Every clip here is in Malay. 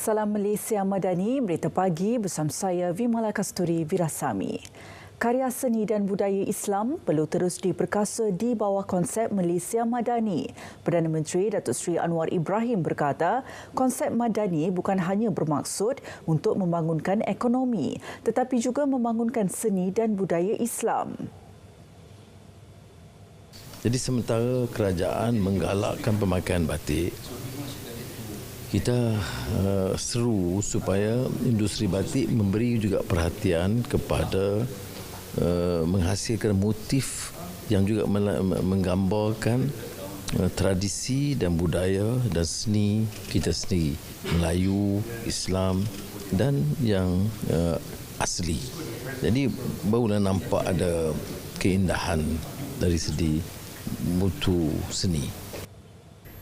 Salam Malaysia Madani, Berita Pagi bersama saya Vimala Kasturi Virasami. Karya seni dan budaya Islam perlu terus diperkasa di bawah konsep Malaysia Madani. Perdana Menteri Datuk Seri Anwar Ibrahim berkata, konsep Madani bukan hanya bermaksud untuk membangunkan ekonomi, tetapi juga membangunkan seni dan budaya Islam. Jadi sementara kerajaan menggalakkan pemakaian batik, kita seru supaya industri batik memberi juga perhatian kepada menghasilkan motif yang juga menggambarkan tradisi dan budaya dan seni kita sendiri, Melayu, Islam dan yang asli. Jadi barulah nampak ada keindahan dari segi mutu seni.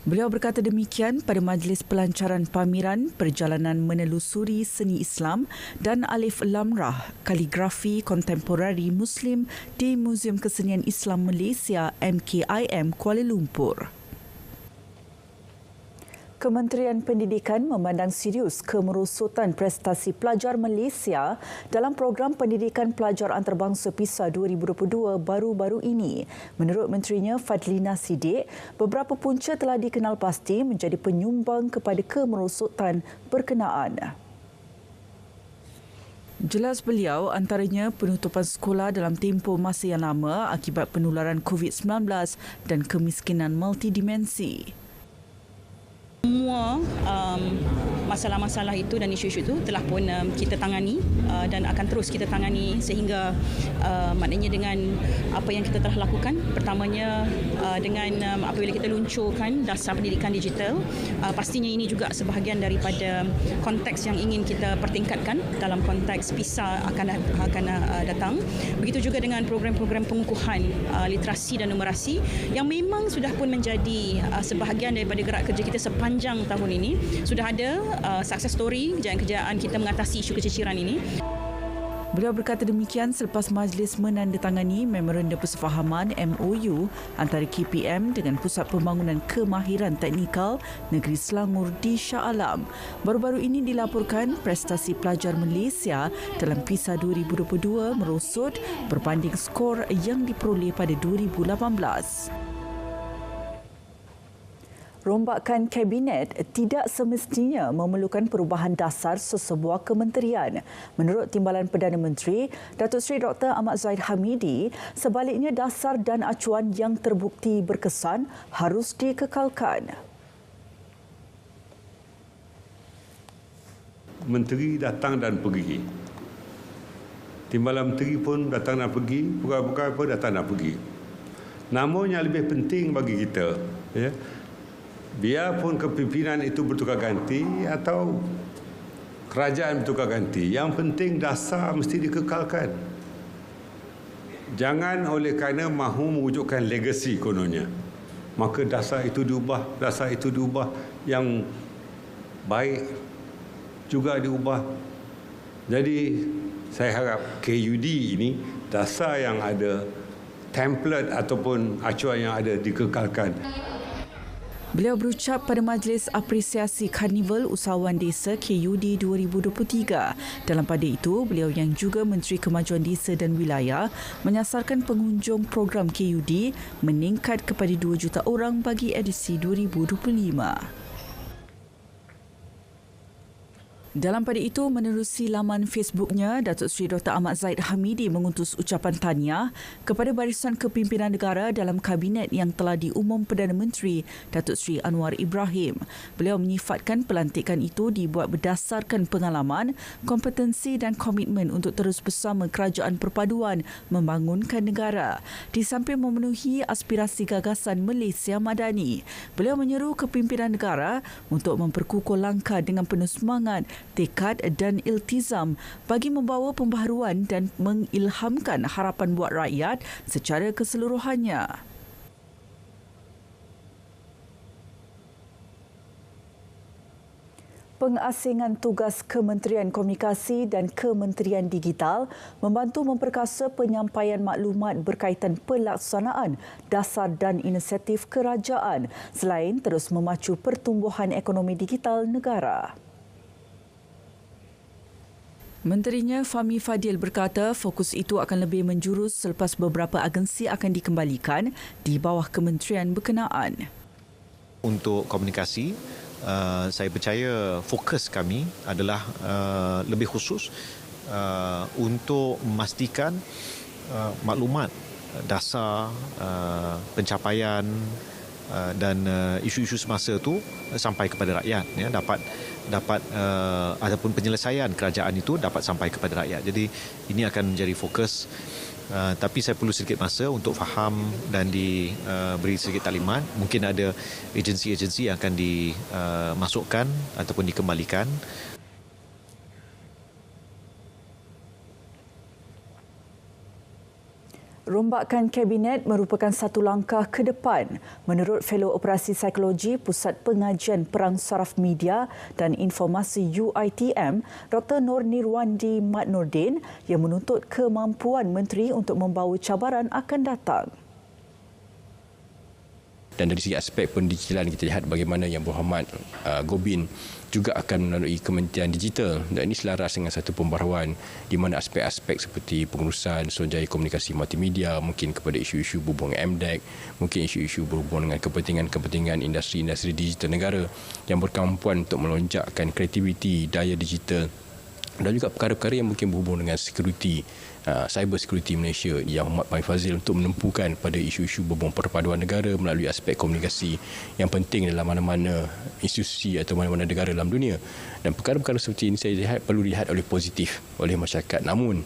Beliau berkata demikian pada majlis pelancaran pameran perjalanan menelusuri seni Islam dan Alif Lam Ra kaligrafi kontemporari Muslim di Muzium Kesenian Islam Malaysia MKIM Kuala Lumpur. Kementerian Pendidikan memandang serius kemerosotan prestasi pelajar Malaysia dalam program pendidikan pelajar antarabangsa PISA 2022 baru-baru ini. Menurut Menterinya Fadlina Siddiq, beberapa punca telah dikenal pasti menjadi penyumbang kepada kemerosotan berkenaan. Jelas beliau, antaranya penutupan sekolah dalam tempoh masa yang lama akibat penularan COVID-19 dan kemiskinan multidimensi. Semua masalah-masalah itu dan isu-isu itu telah pun kita tangani dan akan terus kita tangani sehingga maknanya dengan apa yang kita telah lakukan. Pertamanya dengan apabila kita luncurkan dasar pendidikan digital, pastinya ini juga sebahagian daripada konteks yang ingin kita pertingkatkan dalam konteks PISA akan datang. Begitu juga dengan program-program pengukuhan literasi dan numerasi yang memang sudah pun menjadi sebahagian daripada gerak kerja kita sepanjang tahun ini. Sudah ada success story kejayaan-kejayaan kita mengatasi isu keciciran ini. Beliau berkata demikian selepas majlis menandatangani Memorandum Persefahaman MOU antara KPM dengan Pusat Pembangunan Kemahiran Teknikal Negeri Selangor di Shah Alam. Baru-baru ini dilaporkan prestasi pelajar Malaysia dalam PISA 2022 merosot berbanding skor yang diperoleh pada 2018. Rombakan Kabinet tidak semestinya memerlukan perubahan dasar sesebuah kementerian. Menurut Timbalan Perdana Menteri, Datuk Seri Dr. Ahmad Zahid Hamidi, sebaliknya dasar dan acuan yang terbukti berkesan harus dikekalkan. Menteri datang dan pergi. Timbalan Menteri pun datang dan pergi, pegawai-pegawai pun datang dan pergi. Namun yang lebih penting bagi kita, biarpun kepimpinan itu bertukar ganti atau kerajaan bertukar ganti, yang penting dasar mesti dikekalkan. Jangan oleh kerana mahu mewujudkan legasi kononnya, maka dasar itu diubah, yang baik juga diubah. Jadi saya harap KUD ini dasar yang ada, template ataupun acuan yang ada dikekalkan. Beliau berucap pada Majlis Apresiasi Karnival Usahawan Desa KUD 2023. Dalam pada itu, beliau yang juga Menteri Kemajuan Desa dan Wilayah menyasarkan pengunjung program KUD meningkat kepada 2 juta orang bagi edisi 2025. Dalam pada itu, menerusi laman Facebooknya, Datuk Seri Dr. Ahmad Zahid Hamidi mengutus ucapan tahniah kepada barisan kepimpinan negara dalam kabinet yang telah diumum Perdana Menteri Datuk Seri Anwar Ibrahim. Beliau menyifatkan pelantikan itu dibuat berdasarkan pengalaman, kompetensi dan komitmen untuk terus bersama kerajaan perpaduan membangunkan negara. Di samping memenuhi aspirasi gagasan Malaysia Madani, beliau menyeru kepimpinan negara untuk memperkukuh langkah dengan penuh semangat, tekad dan iltizam bagi membawa pembaharuan dan mengilhamkan harapan buat rakyat secara keseluruhannya. Pengasingan tugas Kementerian Komunikasi dan Kementerian Digital membantu memperkasa penyampaian maklumat berkaitan pelaksanaan dasar dan inisiatif kerajaan selain terus memacu pertumbuhan ekonomi digital negara. Menterinya Fahmi Fadil berkata fokus itu akan lebih menjurus selepas beberapa agensi akan dikembalikan di bawah kementerian berkenaan. Untuk komunikasi, saya percaya fokus kami adalah lebih khusus untuk memastikan maklumat dasar pencapaian dan isu-isu semasa itu sampai kepada rakyat, ya, dapat ataupun penyelesaian kerajaan itu dapat sampai kepada rakyat. Jadi ini akan menjadi fokus, tapi saya perlu sedikit masa untuk faham dan diberi sedikit taklimat. Mungkin ada agensi-agensi yang akan dimasukkan ataupun dikembalikan. Rombakan Kabinet merupakan satu langkah ke depan menurut Fellow Operasi Psikologi Pusat Pengajian Perang Saraf Media dan Informasi UiTM, Dr. Nur Nirwandi Mat Nordin, yang menuntut kemampuan Menteri untuk membawa cabaran akan datang. Dan dari segi aspek pendigital kita lihat bagaimana Yang Berhormat Gobin juga akan melalui Kementerian Digital, dan ini selaras dengan satu pembaharuan di mana aspek-aspek seperti pengurusan Suruhanjaya Komunikasi Multimedia, mungkin kepada isu-isu berhubung dengan MDEC, mungkin isu-isu berhubung dengan kepentingan-kepentingan industri-industri digital negara yang berkemampuan untuk melonjakkan kreativiti, daya digital dan juga perkara-perkara yang mungkin berhubung dengan security, cyber security Malaysia. Yang Berhormat Fahmi Fadzil untuk menumpukan pada isu-isu berhubung perpaduan negara melalui aspek komunikasi yang penting dalam mana-mana institusi atau mana-mana negara dalam dunia. Dan perkara-perkara seperti ini saya lihat perlu dilihat oleh positif oleh masyarakat. Namun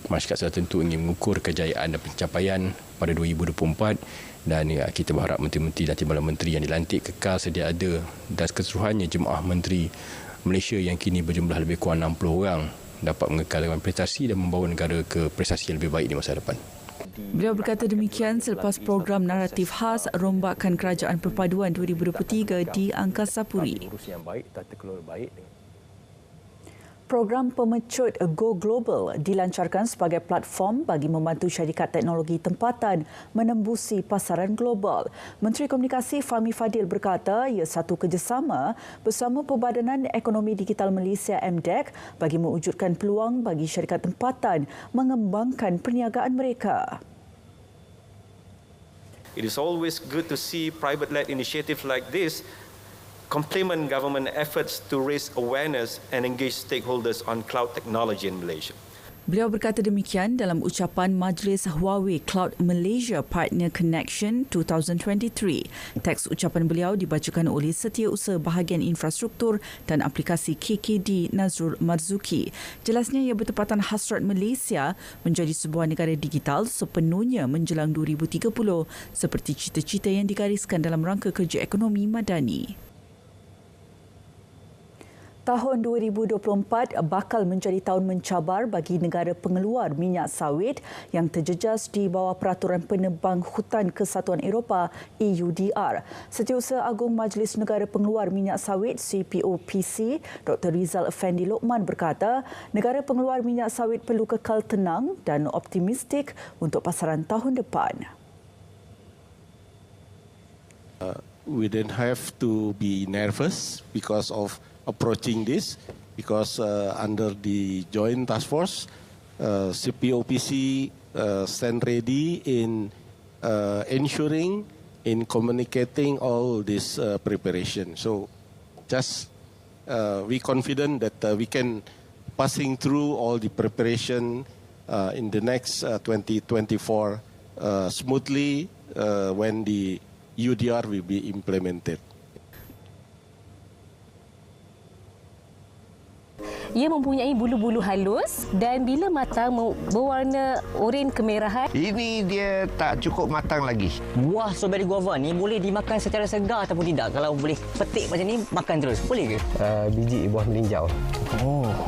masyarakat sudah tentu ingin mengukur kejayaan dan pencapaian pada 2024, dan kita berharap menteri-menteri dan timbalan menteri yang dilantik kekal sedia ada, dan keseluruhannya jemaah menteri Malaysia yang kini berjumlah lebih kurang 60 orang dapat mengekalkan prestasi dan membawa negara ke prestasi yang lebih baik di masa depan. Beliau berkata demikian selepas program naratif khas Rombakan Kerajaan Perpaduan 2023 di Angkasa Puri. Program pemecut Go Global dilancarkan sebagai platform bagi membantu syarikat teknologi tempatan menembusi pasaran global. Menteri Komunikasi Fahmi Fadil berkata ia satu kerjasama bersama Perbadanan Ekonomi Digital Malaysia MDEC bagi mewujudkan peluang bagi syarikat tempatan mengembangkan perniagaan mereka. It is always good to see private-led initiatives like this complement government efforts to raise awareness and engage stakeholders on cloud technology in Malaysia. Beliau berkata demikian dalam ucapan Majlis Huawei Cloud Malaysia Partner Connection 2023. Teks ucapan beliau dibacakan oleh Setiausaha Bahagian Infrastruktur dan Aplikasi KKD Nazrul Marzuki. Jelasnya ia bertepatan hasrat Malaysia menjadi sebuah negara digital sepenuhnya menjelang 2030 seperti cita-cita yang digariskan dalam rangka kerja ekonomi madani. Tahun 2024 bakal menjadi tahun mencabar bagi negara pengeluar minyak sawit yang terjejas di bawah Peraturan Penebang Hutan Kesatuan Eropah EUDR. Setiausaha Agung Majlis Negara Pengeluar Minyak Sawit CPOPC, Dr. Rizal Effendi Lokman berkata, negara pengeluar minyak sawit perlu kekal tenang dan optimistik untuk pasaran tahun depan. We don't have to be nervous because of approaching this, because under the joint task force, CPOPC stand ready in ensuring, in communicating all this preparation. So just we confident that we can passing through all the preparation in the next 2024 smoothly when the UDR will be implemented. Ia mempunyai bulu-bulu halus dan bila matang berwarna oranye kemerahan. Ini dia tak cukup matang lagi. Buah strawberry guava ni boleh dimakan secara segar ataupun tidak? Kalau boleh petik macam ni, makan terus. Boleh ke? Biji buah melinjau.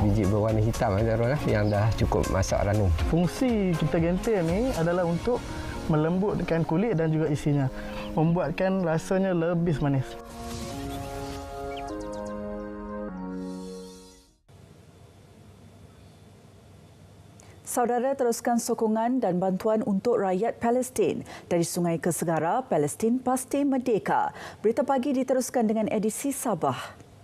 Biji berwarna hitam yang dah cukup masak ranum. Fungsi kita gentil ni adalah untuk melembutkan kulit dan juga isinya. Membuatkan rasanya lebih manis. Saudara, teruskan sokongan dan bantuan untuk rakyat Palestin. Dari sungai ke segara, Palestin pasti merdeka. Berita pagi diteruskan dengan edisi Sabah.